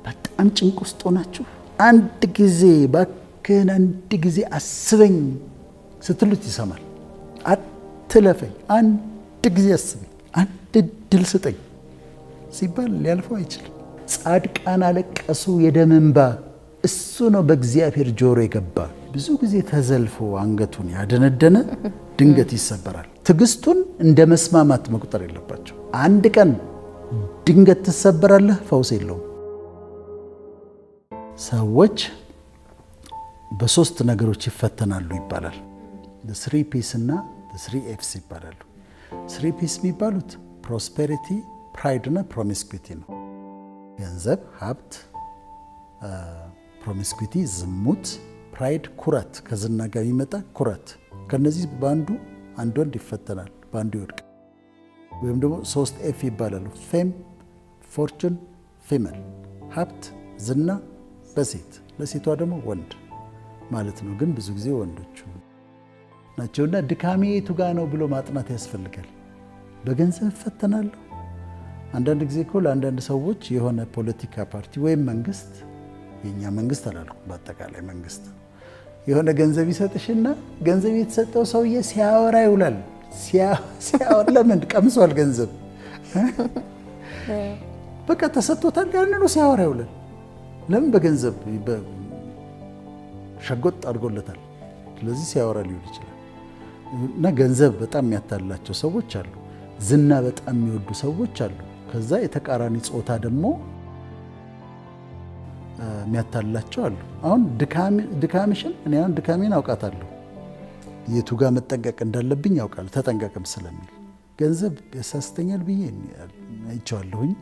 በጣም ጭንቅ ውስጥ ሆናችሁ አንድ ጊዜ ባክህን አንድ ጊዜ አስበኝ ስትሉት ይሰማል። አትለፈኝ፣ አንድ ጊዜ አስበኝ፣ አንድ እድል ስጠኝ ሲባል ሊያልፈው አይችልም። ጻድቃን አለቀሱ የደም እንባ፣ እሱ ነው በእግዚአብሔር ጆሮ የገባ። ብዙ ጊዜ ተዘልፎ አንገቱን ያደነደነ ድንገት ይሰበራል። ትዕግስቱን እንደ መስማማት መቁጠር የለባቸው። አንድ ቀን ድንገት ትሰበራለህ፣ ፈውስ የለውም። ሰዎች በሶስት ነገሮች ይፈተናሉ ይባላል። ስሪ ፒስ እና ስሪ ኤፍስ ይባላሉ። ስሪ ፒስ የሚባሉት ፕሮስፔሪቲ፣ ፕራይድ እና ፕሮሚስኩዊቲ ነው። ገንዘብ፣ ሀብት፣ ፕሮሚስኩዊቲ ዝሙት፣ ፕራይድ ኩራት፣ ከዝና ጋር የሚመጣ ኩራት። ከነዚህ በአንዱ አንድ ወንድ ይፈተናል፣ በአንዱ ይወድቃል። ወይም ደግሞ 3 ኤፍ ይባላሉ። ፌም፣ ፎርቹን፣ ፊመል። ሀብት፣ ዝና በሴት ለሴቷ ደግሞ ወንድ ማለት ነው። ግን ብዙ ጊዜ ወንዶቹ ናቸውና ድካሜ የቱ ጋ ነው ብሎ ማጥናት ያስፈልጋል። በገንዘብ እፈተናለሁ። አንዳንድ ጊዜ እኮ ለአንዳንድ ሰዎች የሆነ ፖለቲካ ፓርቲ ወይም መንግስት፣ የኛ መንግስት አላልኩም፣ በአጠቃላይ መንግስት የሆነ ገንዘብ ይሰጥሽና ገንዘብ የተሰጠው ሰውዬ ሲያወራ ይውላል። ሲያወራ ለምን ቀምሷል? ገንዘብ በቃ ተሰጥቶታል። ያንኑ ሲያወራ ይውላል። ለምን? በገንዘብ ሸጎጥ አድርጎለታል። ስለዚህ ሲያወራ ሊውል ይችላል። እና ገንዘብ በጣም የሚያታልላቸው ሰዎች አሉ። ዝና በጣም የሚወዱ ሰዎች አሉ። ከዛ የተቃራኒ ጾታ ደግሞ የሚያታልላቸው አሉ። አሁን ድካምሽን እኔ አሁን ድካሜን አውቃታለሁ። የቱ ጋር መጠንቀቅ እንዳለብኝ ያውቃል፣ ተጠንቀቅም ስለሚል። ገንዘብ ያሳስተኛል ብዬ አይቼዋለሁኝ።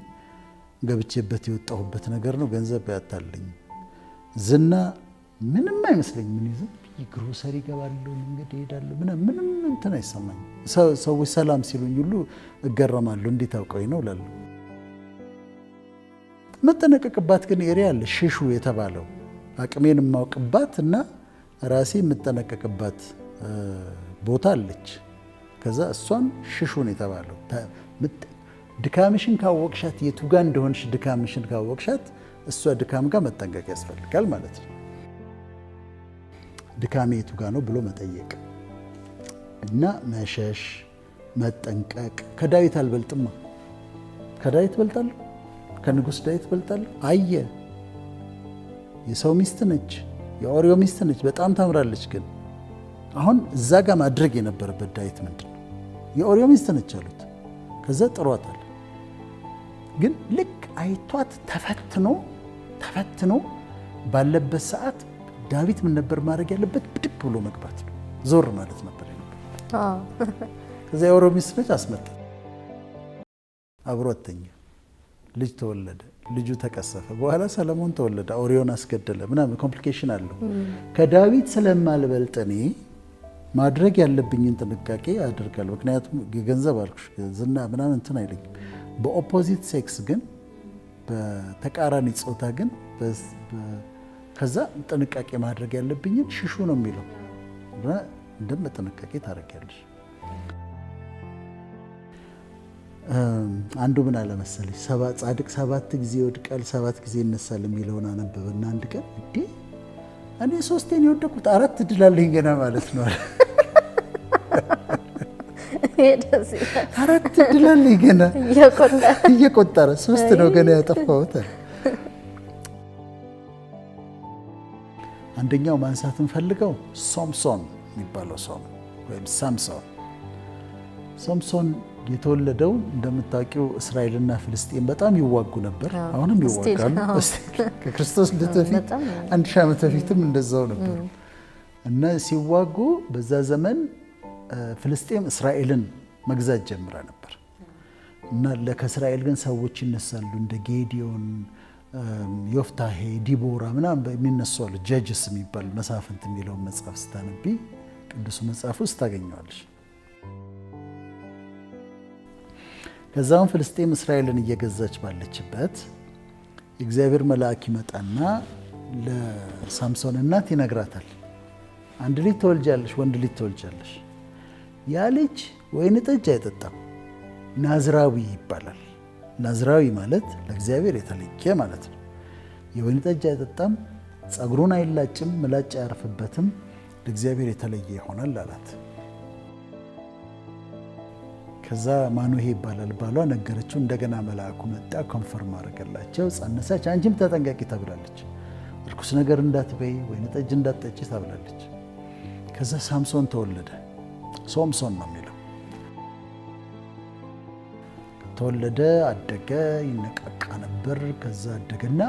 ገብቼበት የወጣሁበት ነገር ነው። ገንዘብ ያታልኝ። ዝና ምንም አይመስለኝ። ምን ይዘ ግሮሰሪ እገባለሁ፣ መንገድ እሄዳለሁ፣ ምንም እንትን አይሰማኝ። ሰዎች ሰላም ሲሉኝ ሁሉ እገረማለሁ። እንዴት አውቀኝ ነው እላለሁ። መጠነቀቅባት ግን ኤሪያ አለ፣ ሽሹ የተባለው አቅሜን የማውቅባት እና ራሴ የምጠነቀቅባት ቦታ አለች። ከዛ እሷን ሽሹን የተባለው ድካምሽን ካወቅሻት፣ የቱ ጋር እንደሆንሽ ድካምሽን ካወቅሻት፣ እሷ ድካም ጋር መጠንቀቅ ያስፈልጋል ማለት ነው። ድካሜ የቱ ጋር ነው ብሎ መጠየቅ እና መሸሽ፣ መጠንቀቅ። ከዳዊት አልበልጥማ። ከዳዊት በልጣለሁ፣ ከንጉሥ ዳዊት በልጣለሁ። አየ የሰው ሚስት ነች፣ የኦሪዮ ሚስት ነች፣ በጣም ታምራለች። ግን አሁን እዛ ጋር ማድረግ የነበረበት ዳዊት ምንድን ነው? የኦሪዮ ሚስት ነች አሉት። ከዛ ጥሯታል። ግን ልክ አይቷት ተፈትኖ ባለበት ሰዓት ዳዊት ምን ነበር ማድረግ ያለበት? ብድግ ብሎ መግባት ነው፣ ዞር ማለት ነበር ያለበት። ከዛ የኦሪዮ ሚስት ነች አስመጣ፣ አብሮት ተኛ፣ ልጅ ተወለደ፣ ልጁ ተቀሰፈ። በኋላ ሰለሞን ተወለደ፣ ኦሪዮን አስገደለ ምናምን። ኮምፕሊኬሽን አለው። ከዳዊት ስለማልበልጥ እኔ ማድረግ ያለብኝን ጥንቃቄ አደርጋለሁ። ምክንያቱም ገንዘብ አልኩሽ፣ ዝና ምናምን እንትን አይለኝም። በኦፖዚት ሴክስ ግን፣ በተቃራኒ ጾታ ግን ከዛ ጥንቃቄ ማድረግ ያለብኝን ሽሹ ነው የሚለው። እንደም በጥንቃቄ ታደርጊያለሽ። አንዱ ምን አለ መሰለሽ፣ ጻድቅ 7 ጊዜ ይወድቃል 7 ጊዜ ይነሳል የሚለውን አነበበና አንድ ቀን እንዴ እኔ 3 የወደቅኩት 4 እድል አለኝ ገና ማለት ነው አለ። 4 እድል አለኝ ገና እየቆጠረ 3 ነው ገና ያጠፋሁት። አንደኛው ማንሳት እንፈልገው ሶምሶን የሚባለው ሰው ወይም ሳምሶን የተወለደው እንደምታውቂው እስራኤልና ፍልስጤም በጣም ይዋጉ ነበር። አሁንም ይዋጋሉ። ከክርስቶስ ልደት በፊት 1000 ዓመት በፊትም እንደዛው ነበር። እና ሲዋጉ በዛ ዘመን ፍልስጤም እስራኤልን መግዛት ጀምራ ነበር። እና ከእስራኤል ግን ሰዎች ይነሳሉ፣ እንደ ጌዲዮን፣ ዮፍታሄ፣ ዲቦራ ምናምን የሚነሱ አሉ። ጀጅስ የሚባል መሳፍንት የሚለውን መጽሐፍ ስታነቢ ቅዱሱ መጽሐፍ ውስጥ ታገኘዋለሽ። ከዛም ፍልስጤም እስራኤልን እየገዛች ባለችበት እግዚአብሔር መልአክ ይመጣና ለሳምሶን እናት ይነግራታል። አንድ ልጅ ትወልጃለሽ፣ ወንድ ልጅ ትወልጃለሽ። ያ ልጅ ወይን ጠጅ አይጠጣም፣ ናዝራዊ ይባላል። ናዝራዊ ማለት ለእግዚአብሔር የተለየ ማለት ነው። የወይን ጠጅ አይጠጣም፣ ጸጉሩን አይላጭም፣ ምላጭ አያርፍበትም፣ ለእግዚአብሔር የተለየ ይሆናል አላት። ከዛ ማኑሄ ይባላል ባሏ ነገረችው። እንደገና መልአኩ መጣ፣ ኮንፈርም አደረገላቸው። ጸነሰች። አንቺም ተጠንቀቂ ተብላለች። እርኩስ ነገር እንዳትበይ፣ ወይን ጠጅ እንዳትጠጪ ተብላለች። ከዛ ሳምሶን ተወለደ። ሶምሶን ነው የሚለው። ተወለደ፣ አደገ፣ ይነቃቃ ነበር። ከዛ አደገና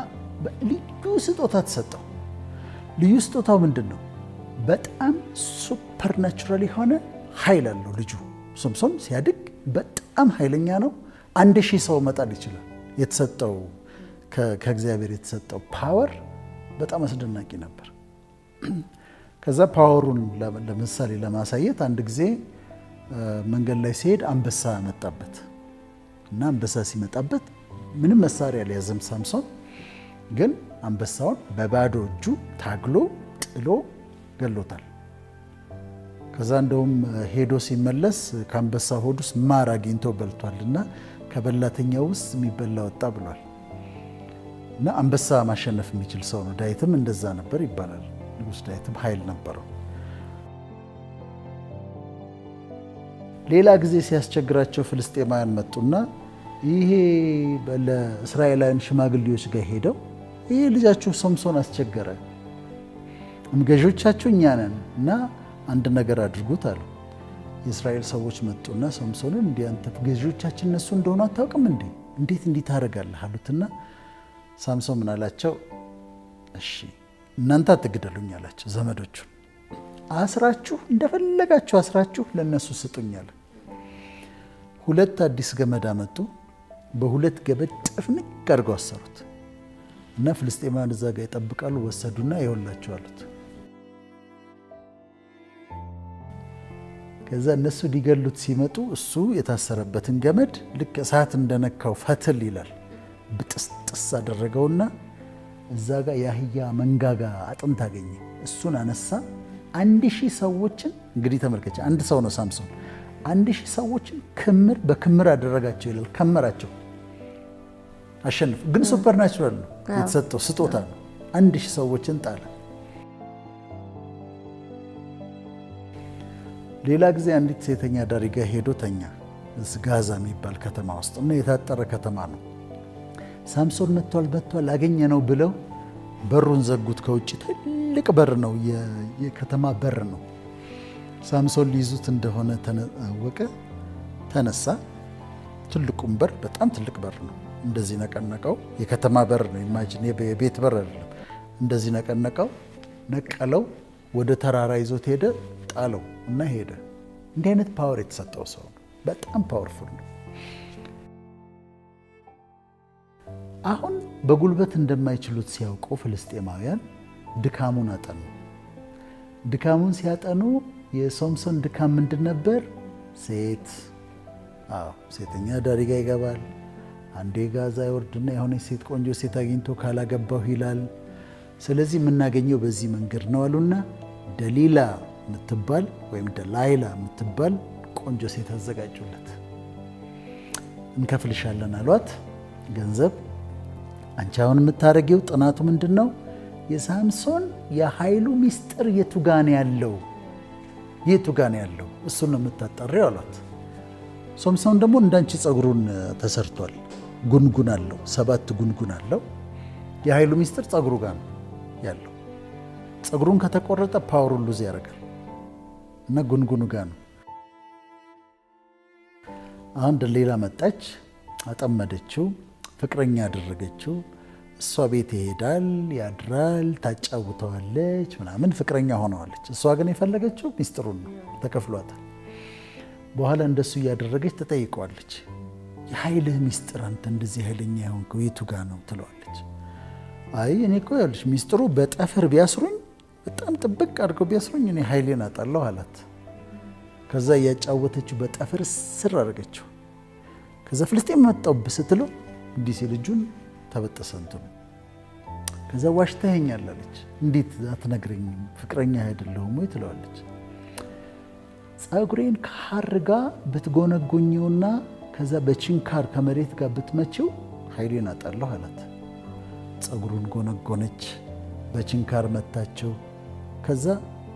ልዩ ስጦታ ተሰጠው። ልዩ ስጦታው ምንድን ነው? በጣም ሱፐርናቹራል የሆነ ኃይል አለው ልጁ። ሶምሶን ሲያድግ በጣም ኃይለኛ ነው። 1000 ሰው መጣል ይችላል። የተሰጠው ከእግዚአብሔር የተሰጠው ፓወር በጣም አስደናቂ ነበር። ከዛ ፓወሩን ለምሳሌ ለማሳየት አንድ ጊዜ መንገድ ላይ ሲሄድ አንበሳ መጣበት እና አንበሳ ሲመጣበት ምንም መሳሪያ አልያዘም ሳምሶን፣ ግን አንበሳውን በባዶ እጁ ታግሎ ጥሎ ገሎታል። ከዛ እንደውም ሄዶ ሲመለስ ከአንበሳ ሆድ ውስጥ ማር አግኝቶ በልቷልና ከበላተኛው ውስጥ የሚበላ ወጣ ብሏል። እና አንበሳ ማሸነፍ የሚችል ሰው ነው። ዳዊትም እንደዛ ነበር ይባላል። ንጉሥ ዳዊትም ኃይል ነበረው። ሌላ ጊዜ ሲያስቸግራቸው ፍልስጤማውያን መጡና ይሄ ለእስራኤላውያን ሽማግሌዎች ጋር ሄደው ይሄ ልጃችሁ ሶምሶን አስቸገረ፣ ገዦቻችሁ እኛ ነን እና አንድ ነገር አድርጉት አሉ። የእስራኤል ሰዎች መጡና ሶምሶንን እንዲህ አንተ ገዦቻችን እነሱ እንደሆኑ አታውቅም እንዴ? እንዴት እንዲህ ታደርጋለህ አሉትና ሳምሶን ምን አላቸው? እሺ እናንተ አትግደሉኝ አላቸው። ዘመዶቹን አስራችሁ እንደፈለጋችሁ አስራችሁ ለነሱ ስጡኛል። 2 አዲስ ገመድ አመጡ። በ2 ገመድ ጥፍንቅ አድርገው አሰሩት እና ፍልስጤማውያን እዛ ጋር ይጠብቃሉ። ወሰዱና ይወላቸው አሉት። ከዛ እነሱ ሊገሉት ሲመጡ እሱ የታሰረበትን ገመድ ልክ እሳት እንደነካው ፈትል ይላል ብጥስጥስ አደረገውና እዛ ጋር የአህያ መንጋጋ አጥንት አገኘ። እሱን አነሳ። 1000 ሰዎችን እንግዲህ ተመልከች፣ አንድ ሰው ነው ሳምሶን። 1000 ሰዎችን ክምር በክምር አደረጋቸው ይላል። ከመራቸው፣ አሸንፍ። ግን ሱፐርናቹራል ነው የተሰጠው ስጦታ ነው። 1000 ሰዎችን ጣለ። ሌላ ጊዜ አንዲት ሴተኛ አዳሪ ጋር ሄዶ ተኛ። ጋዛ የሚባል ከተማ ውስጥ እና የታጠረ ከተማ ነው። ሳምሶን መጥቷል አገኘ ነው ብለው በሩን ዘጉት። ከውጭ ትልቅ በር ነው፣ የከተማ በር ነው። ሳምሶን ሊይዙት እንደሆነ ታወቀ። ተነሳ። ትልቁም በር በጣም ትልቅ በር ነው። እንደዚህ ነቀነቀው። የከተማ በር ነው፣ ኢማጂን የቤት በር አይደለም። እንደዚህ ነቀነቀው፣ ነቀለው፣ ወደ ተራራ ይዞት ሄደ፣ ጣለው እና ሄደ። እንዲህ አይነት ፓወር የተሰጠው ሰው ነው። በጣም ፓወርፉል ነው። አሁን በጉልበት እንደማይችሉት ሲያውቁ ፍልስጤማውያን ድካሙን አጠኑ። ድካሙን ሲያጠኑ የሶምሶን ድካም ምንድን ነበር? ሴተኛ አዳሪ ጋ ይገባል። አንዴ ጋዛ ይወርድና የሆነች ሴት ቆንጆ ሴት አግኝቶ ካላገባሁ ይላል። ስለዚህ የምናገኘው በዚህ መንገድ ነው አሉና ደሊላ የምትባል ወይም ደላይላ የምትባል ቆንጆ ሴት አዘጋጁለት። እንከፍልሻለን አሏት ገንዘብ። አንቺ አሁን የምታደርጊው ጥናቱ ምንድን ነው? የሳምሶን የኃይሉ ሚስጥር የቱ ጋ ነው ያለው? የቱ ጋ ነው ያለው? እሱን ነው የምታጣሪው አሏት። ሶምሶን ደግሞ እንዳንቺ ጸጉሩን ተሰርቷል። ጉንጉን አለው፣ 7 ጉንጉን አለው። የኃይሉ ሚስጥር ጸጉሩ ጋር ነው ያለው። ጸጉሩን ከተቆረጠ ፓወሩን ሉዝ ያደርጋል እና ጉንጉኑ ጋር ነው። አሁን ደሊላ መጣች፣ አጠመደችው፣ ፍቅረኛ ያደረገችው። እሷ ቤት ይሄዳል፣ ያድራል፣ ታጫውተዋለች ምናምን፣ ፍቅረኛ ሆነዋለች። እሷ ግን የፈለገችው ሚስጥሩን ነው፣ ተከፍሏታል። በኋላ እንደሱ እያደረገች ተጠይቀዋለች። የኃይልህ ሚስጥር አንተ እንደዚህ ኃይለኛ የሆንከው የቱ ጋ ነው ትለዋለች። አይ እኔ እኮ ያለች ሚስጥሩ በጠፍር ቢያስሩኝ፣ በጣም ጥብቅ አድርገው ቢያስሩኝ እኔ ኃይሌን አጣለሁ አላት። ከዛ እያጫወተችው በጠፍር ስር አድርገችው። ከዛ ፍልስጤም መጣሁብህ ስትለው እንዲህ ሲል እጁን ተበጠሰ እንትኑ። ከዛ ዋሽተኸኛል አለች። እንዴት አትነግረኝም? ፍቅረኛ አይደለሁም ወይ ትለዋለች። ጸጉሬን ከሐር ጋር ብትጎነጎኘውና ከዛ በችንካር ከመሬት ጋር ብትመችው ኃይሌን አጣለሁ አላት። ጸጉሩን ጎነጎነች፣ በችንካር መታቸው። ከዛ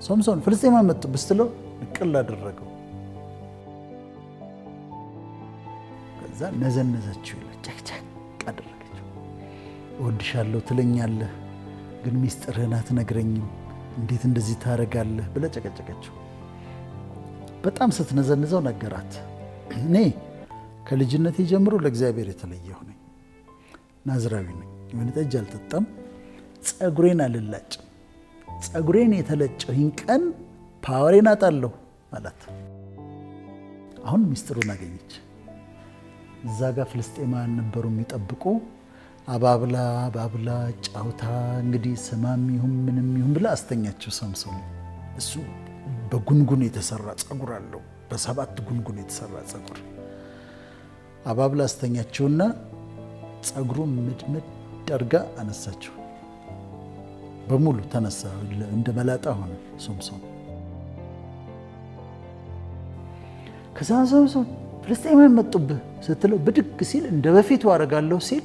ሶምሶን ፍልስጤማውያን መጡ ብስትለው ንቅል አደረገው። ከዛ ነዘነዘችው ይላል፣ ጨቅጨቅ አደረገችው። እወድሻለሁ ትለኛለህ፣ ግን ሚስጥርህን አትነግረኝም፣ እንዴት እንደዚህ ታደርጋለህ ብላ ጨቀጨቀችው። በጣም ስትነዘንዘው ነገራት። እኔ ከልጅነቴ ጀምሮ ለእግዚአብሔር የተለየሁ ነኝ፣ ናዝራዊ ነኝ፣ ወይን ጠጅ አልጠጣም፣ ጸጉሬን አልላጭም፣ ጸጉሬን የተለጨሁኝ ቀን ፓወሬን አጣለሁ አላት። አሁን ሚስጥሩን አገኘች። እዛ ጋር ፍልስጤማውያን ነበሩ የሚጠብቁ። አባብላ አባብላ ጫውታ እንግዲህ ስማም ይሁን ምንም ይሁን ብላ አስተኛቸው ሶምሶን። እሱ በጉንጉን የተሰራ ጸጉር አለው፣ በ7 ጉንጉን የተሰራ ጸጉር። አባብላ አስተኛቸውና ጸጉሩን ምድምድ አድርጋ አነሳቸው። በሙሉ ተነሳ፣ እንደ መላጣ ሆነ ሶምሶን። ከዛ ሶምሶን ፍልስጤማውያን መጡብህ ስትለው ብድግ ሲል እንደ በፊቱ አደርጋለሁ ሲል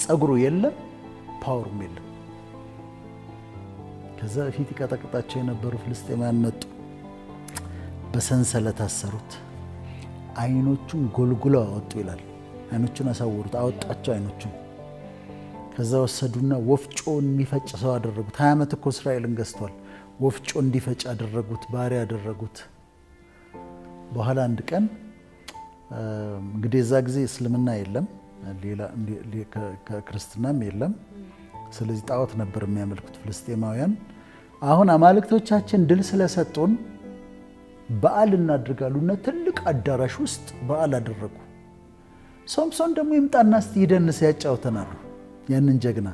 ጸጉሩ የለም፣ ፓወሩም የለም። ከዛ በፊት ይቀጠቅጣቸው የነበሩ ፍልስጤማውያን መጡ፣ በሰንሰለት አሰሩት፣ አይኖቹን ጎልጉለው አወጡ ይላል። አይኖቹን አሳወሩት፣ አወጣቸው አይኖቹን። ከዛ ወሰዱና ወፍጮን የሚፈጭ ሰው አደረጉት። 20 ዓመት እኮ እስራኤልን ገዝቷል። ወፍጮ እንዲፈጭ አደረጉት፣ ባሪያ አደረጉት። በኋላ አንድ ቀን እንግዲህ እዛ ጊዜ እስልምና የለም፣ ሌላ ክርስትናም የለም። ስለዚህ ጣዖት ነበር የሚያመልኩት ፍልስጤማውያን። አሁን አማልክቶቻችን ድል ስለሰጡን በዓል እናድርጋሉና ትልቅ አዳራሽ ውስጥ በዓል አደረጉ። ሶምሶን ደግሞ ይምጣና እስቲ ይደንስ ያጫውተናል። ያንን ጀግና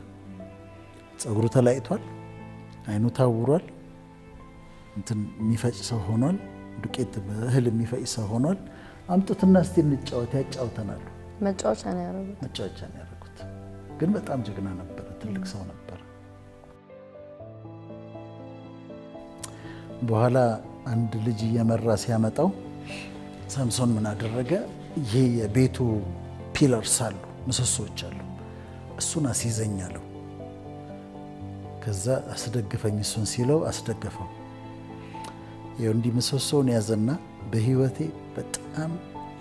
ጸጉሩ ተላይቷል፣ አይኑ ታውሯል፣ እንትን የሚፈጭ ሰው ሆኗል፣ ዱቄት እህል የሚፈጭ ሰው ሆኗል። አምጡትና እስቲ እንጫወት ያጫውተናል። መጫወቻ ነው ያደረጉት። ግን በጣም ጀግና ነበረ፣ ትልቅ ሰው ነበረ። በኋላ አንድ ልጅ እየመራ ሲያመጣው ሳምሶን ምን አደረገ? ይሄ የቤቱ ፒለርስ አሉ፣ ምሰሶች አሉ፣ እሱን አስይዘኝ አለው። ከዛ አስደግፈኝ እሱን ሲለው አስደገፈው። ይኸው እንዲህ ምሰሶውን ያዘና በህይወቴ በጣም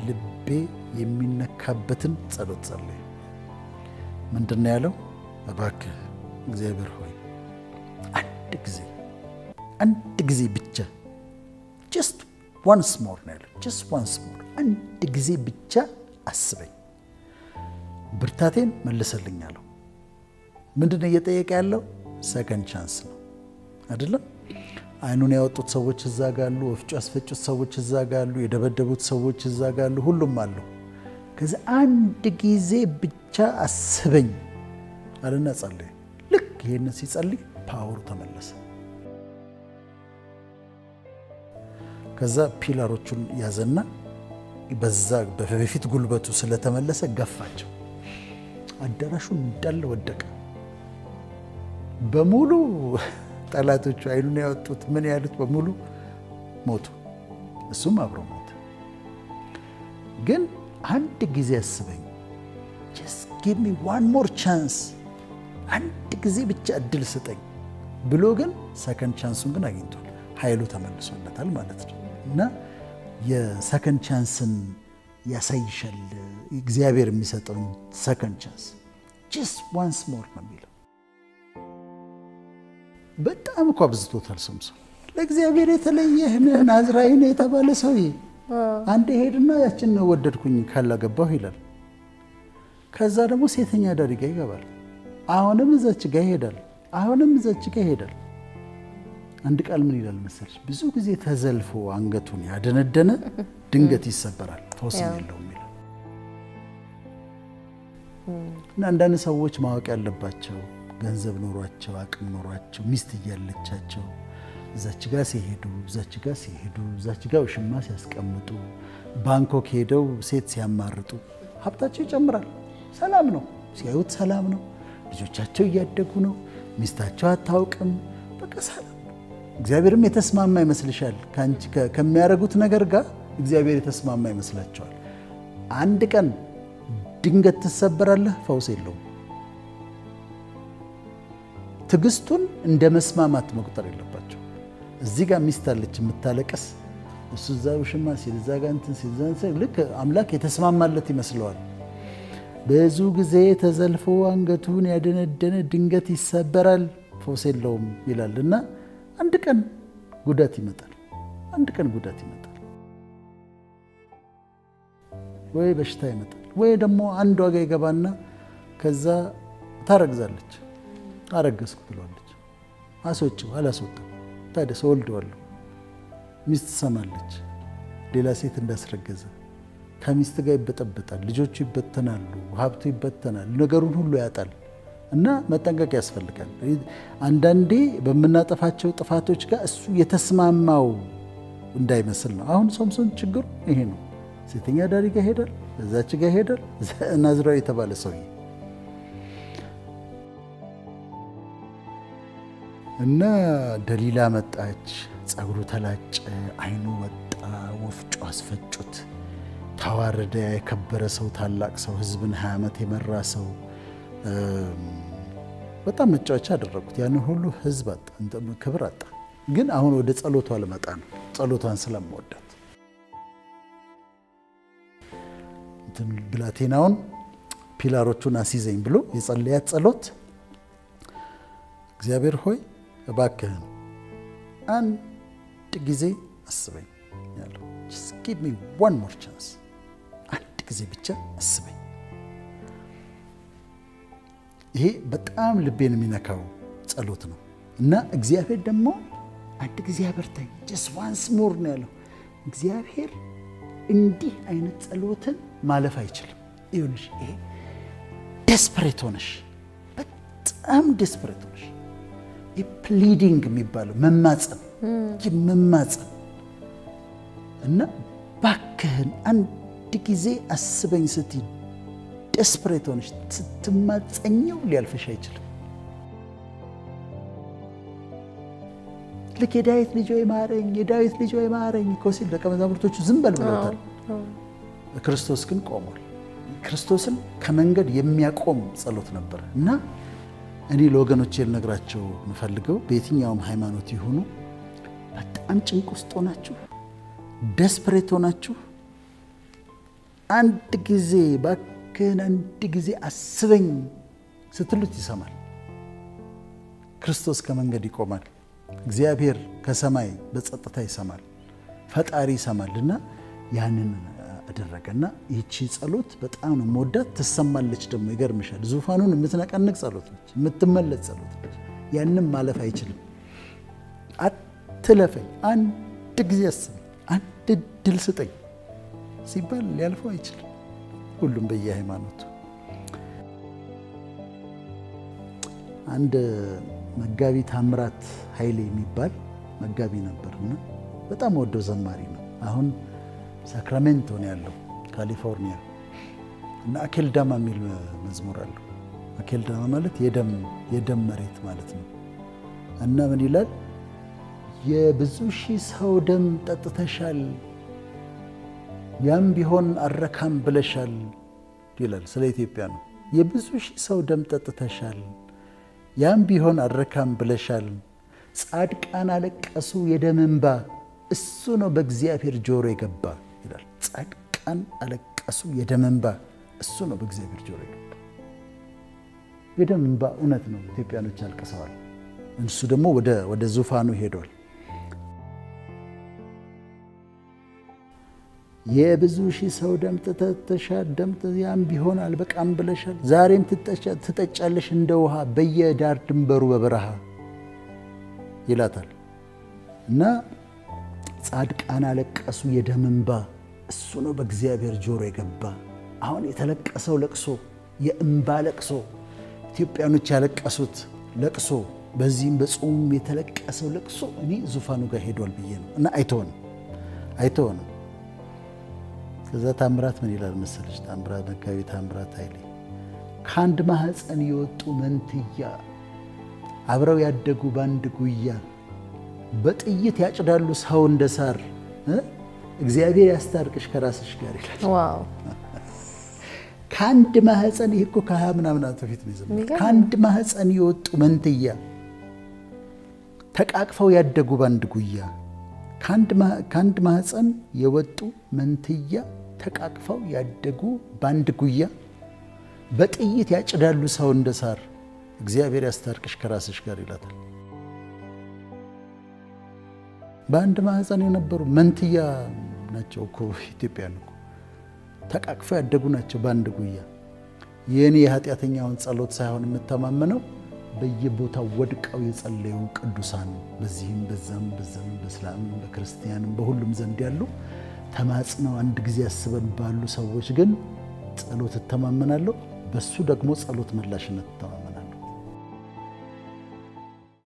ልቤ የሚነካበትን ጸሎት ጸለየ። ምንድን ነው ያለው? እባክህ እግዚአብሔር ሆይ አንድ ጊዜ ብቻ ጀስት ዋንስ ሞር ነው ያለው። ጀስት ዋንስ ሞር፣ አንድ ጊዜ ብቻ አስበኝ፣ ብርታቴን መልሰልኝ አለው። ምንድን ነው እየጠየቀ ያለው? ሰከንድ ቻንስ ነው አይደለም? አይኑን ያወጡት ሰዎች እዛ ጋሉ፣ ወፍጮ ያስፈጩት ሰዎች እዛ ጋሉ፣ የደበደቡት ሰዎች እዛ ጋሉ፣ ሁሉም አሉ። ከዚህ አንድ ጊዜ ብቻ አስበኝ አለና ጸለየ። ልክ ይሄንን ሲጸልይ ፓወሩ ተመለሰ። ከዛ ፒላሮቹን ያዘና በዛ በፊት ጉልበቱ ስለተመለሰ ገፋቸው። አዳራሹን እንዳለ ወደቀ በሙሉ። ጠላቶቹ አይኑን ያወጡት ምን ያሉት በሙሉ ሞቱ፣ እሱም አብሮ ሞተ። ግን አንድ ጊዜ አስበኝ፣ just give me one more chance፣ አንድ ጊዜ ብቻ እድል ስጠኝ ብሎ ግን ሰከንድ ቻንሱን ግን አግኝቷል። ኃይሉ ተመልሶለታል ማለት ነው። እና የሰከንድ ቻንስን ያሳይሻል እግዚአብሔር የሚሰጠውን ሰከንድ ቻንስ። just once more ነው የሚለው። በጣም እኮ አብዝቶታል ሶምሶን። ለእግዚአብሔር የተለየህ ናዝራዊ ነህ የተባለ ሰውዬ አንድ ሄድና ያችን ነው ወደድኩኝ ካላገባሁ ይላል። ከዛ ደግሞ ሴተኛ አዳሪ ጋር ይገባል። አሁንም እዛች ጋር ይሄዳል፣ አሁንም እዛች ጋር ይሄዳል። አንድ ቃል ምን ይላል መሰለሽ? ብዙ ጊዜ ተዘልፎ አንገቱን ያደነደነ ድንገት ይሰበራል፣ ፈውስ የለውም ይላል። እና አንዳንድ ሰዎች ማወቅ ያለባቸው ገንዘብ ኖሯቸው አቅም ኖሯቸው ሚስት እያለቻቸው እዛች ጋር ሲሄዱ እዛች ጋር ውሽማ ሲያስቀምጡ ባንኮክ ሄደው ሴት ሲያማርጡ ሀብታቸው ይጨምራል። ሰላም ነው ሲያዩት፣ ሰላም ነው። ልጆቻቸው እያደጉ ነው። ሚስታቸው አታውቅም። በቃ ሰላም ነው። እግዚአብሔርም የተስማማ ይመስልሻል? ከሚያደርጉት ነገር ጋር እግዚአብሔር የተስማማ ይመስላቸዋል። አንድ ቀን ድንገት ትሰበራለህ፣ ፈውስ የለውም። ትግስቱን እንደ መስማማት መቁጠር የለባቸው። እዚህ ጋር ሚስት አለች የምታለቀስ፣ እሱ እዛ ውሽማ ሲል እዛ ጋር እንትን ሲል ልክ አምላክ የተስማማለት ይመስለዋል። ብዙ ጊዜ ተዘልፎ አንገቱን ያደነደነ ድንገት ይሰበራል ፈውስ የለውም ይላል እና አንድ ቀን ጉዳት ይመጣል። አንድ ቀን ጉዳት ይመጣል፣ ወይ በሽታ ይመጣል፣ ወይ ደግሞ አንዷ ጋር ይገባና ከዛ ታረግዛለች። አረገዝኩ ትሏለች። አስወጪው አላስወጣም። ታዲያ ሰው ወልደዋለሁ። ሚስት ትሰማለች ሌላ ሴት እንዳስረገዘ። ከሚስት ጋር ይበጠበጣል፣ ልጆቹ ይበተናሉ፣ ሀብቱ ይበተናል፣ ነገሩን ሁሉ ያጣል። እና መጠንቀቅ ያስፈልጋል። አንዳንዴ በምናጠፋቸው ጥፋቶች ጋር እሱ የተስማማው እንዳይመስል ነው። አሁን ሶምሶን ችግሩ ይሄ ነው። ሴተኛ ዳሪ ጋር ሄዳል፣ እዛች ጋር ሄዳል። ናዝራዊ የተባለ ሰውዬ እና ደሊላ መጣች፣ ጸጉሩ ተላጨ፣ አይኑ ወጣ፣ ወፍጮ አስፈጩት፣ ተዋረደ። የከበረ ሰው፣ ታላቅ ሰው፣ ህዝብን 20 ዓመት የመራ ሰው በጣም መጫወቻ አደረጉት። ያንን ሁሉ ህዝብ አጣ፣ ክብር አጣ። ግን አሁን ወደ ጸሎቷ ልመጣ ነው። ጸሎቷን ስለምወዳት ብላቴናውን ፒላሮቹን አስይዘኝ ብሎ የጸለያት ጸሎት እግዚአብሔር ሆይ እባክህን አንድ ጊዜ አስበኝ ያለው። just give me one more chance፣ አንድ ጊዜ ብቻ አስበኝ። ይሄ በጣም ልቤን የሚነካው ጸሎት ነው እና እግዚአብሔር ደግሞ አንድ ጊዜ አበርታኝ፣ just once more ነው ያለው። እግዚአብሔር እንዲህ አይነት ጸሎትን ማለፍ አይችልም። ይሁንሽ ይሄ ዴስፐሬት ሆነሽ፣ በጣም ዴስፐሬት ሆነሽ ፕሊዲንግ የሚባለው መማፀን መማፀን እና ባክህን አንድ ጊዜ አስበኝ ስትይ ዴስፐሬት ሆነሽ ስትማፀኘው ሊያልፍሽ አይችልም። ልክ የዳዊት ልጅ ሆይ ማረኝ፣ የዳዊት ልጅ ሆይ ማረኝ እኮ ሲል ደቀ መዛሙርቶቹ ዝም በል ብለውታል። ክርስቶስ ግን ቆሟል። ክርስቶስን ከመንገድ የሚያቆም ጸሎት ነበር እና እኔ ለወገኖቼ ልነግራቸው የምፈልገው በየትኛውም ሃይማኖት ይሁኑ በጣም ጭንቅ ውስጥ ሆናችሁ ዴስፐሬት ሆናችሁ አንድ ጊዜ ባክህን አንድ ጊዜ አስበኝ ስትሉት ይሰማል። ክርስቶስ ከመንገድ ይቆማል። እግዚአብሔር ከሰማይ በጸጥታ ይሰማል። ፈጣሪ ይሰማልና ያንን አደረገና ይህቺ ጸሎት በጣም ነው የምወዳት። ትሰማለች ደግሞ ይገርምሻል። ዙፋኑን የምትነቀንቅ ጸሎት ነች፣ የምትመለስ ጸሎት ነች። ያንም ማለፍ አይችልም። አትለፈኝ፣ አንድ ጊዜ አስበኝ፣ አንድ እድል ስጠኝ ሲባል ሊያልፈው አይችልም። ሁሉም በየሃይማኖቱ። አንድ መጋቢ ታምራት ኃይሌ የሚባል መጋቢ ነበርና በጣም ወደው ዘማሪ ነው። አሁን ሳክራሜንቶ ነው ያለው ካሊፎርኒያ። እና አኬልዳማ የሚል መዝሙር አለው። አኬልዳማ ማለት የደም መሬት ማለት ነው። እና ምን ይላል? የብዙ ሺህ ሰው ደም ጠጥተሻል፣ ያም ቢሆን አረካም ብለሻል ይላል። ስለ ኢትዮጵያ ነው። የብዙ ሺህ ሰው ደም ጠጥተሻል፣ ያም ቢሆን አረካም ብለሻል። ጻድቃን አለቀሱ የደም እንባ፣ እሱ ነው በእግዚአብሔር ጆሮ የገባ ይላል። ጻድቃን አለቀሱ የደም እንባ፣ እሱ ነው በእግዚአብሔር ጆሮ የገባ። የደም እንባ እውነት ነው። ኢትዮጵያኖች አልቅሰዋል። እሱ ደግሞ ወደ ዙፋኑ ሄዷል። የብዙ ሺህ ሰው ደም ጠጥተሻል፣ ያም ቢሆን አልበቃም ብለሻል። ዛሬም ትጠጫለሽ እንደ ውሃ በየዳር ድንበሩ በበረሃ ይላታል። እና ጻድቃን አለቀሱ የደም እንባ፣ እሱ ነው በእግዚአብሔር ጆሮ የገባ። አሁን የተለቀሰው ለቅሶ፣ የእንባ ለቅሶ፣ ኢትዮጵያኖች ያለቀሱት ለቅሶ፣ በዚህም በጾም የተለቀሰው ለቅሶ እኔ ዙፋኑ ጋር ሄዷል ብዬ ነው። እና አይተወንም። ከዛ ታምራት ምን ይላል መሰለች? ታምራት መጋቢ ታምራት ኃይሌ ከአንድ ማህፀን የወጡ መንትያ አብረው ያደጉ በአንድ ጉያ በጥይት ያጭዳሉ ሰው እንደ ሳር፣ እግዚአብሔር ያስታርቅሽ ከራስሽ ጋር ይላል። ዋው! ከአንድ ማህፀን ይሄ እኮ ከ20 ምናምን ዓመት በፊት ነው። ከአንድ ማህፀን የወጡ መንትያ ተቃቅፈው ያደጉ ባንድ ጉያ ከአንድ ማህፀን የወጡ መንትያ ተቃቅፈው ያደጉ ባንድ ጉያ በጥይት ያጭዳሉ ሰው እንደ ሳር እግዚአብሔር ያስታርቅሽ ከራስሽ ጋር ይላታል። በአንድ ማህፀን የነበሩ መንትያ ናቸው እኮ ኢትዮጵያን እኮ ተቃቅፈው ያደጉ ናቸው ባንድ ጉያ። የኔ የኃጢአተኛውን ጸሎት ሳይሆን የምተማመነው በየቦታው ወድቀው የጸለዩ ቅዱሳን በዚህም በዛም በእስላምም በክርስቲያንም በሁሉም ዘንድ ያሉ ተማጽነው አንድ ጊዜ ያስበን ባሉ ሰዎች ግን ጸሎት እተማመናለሁ። በሱ ደግሞ ጸሎት መላሽነት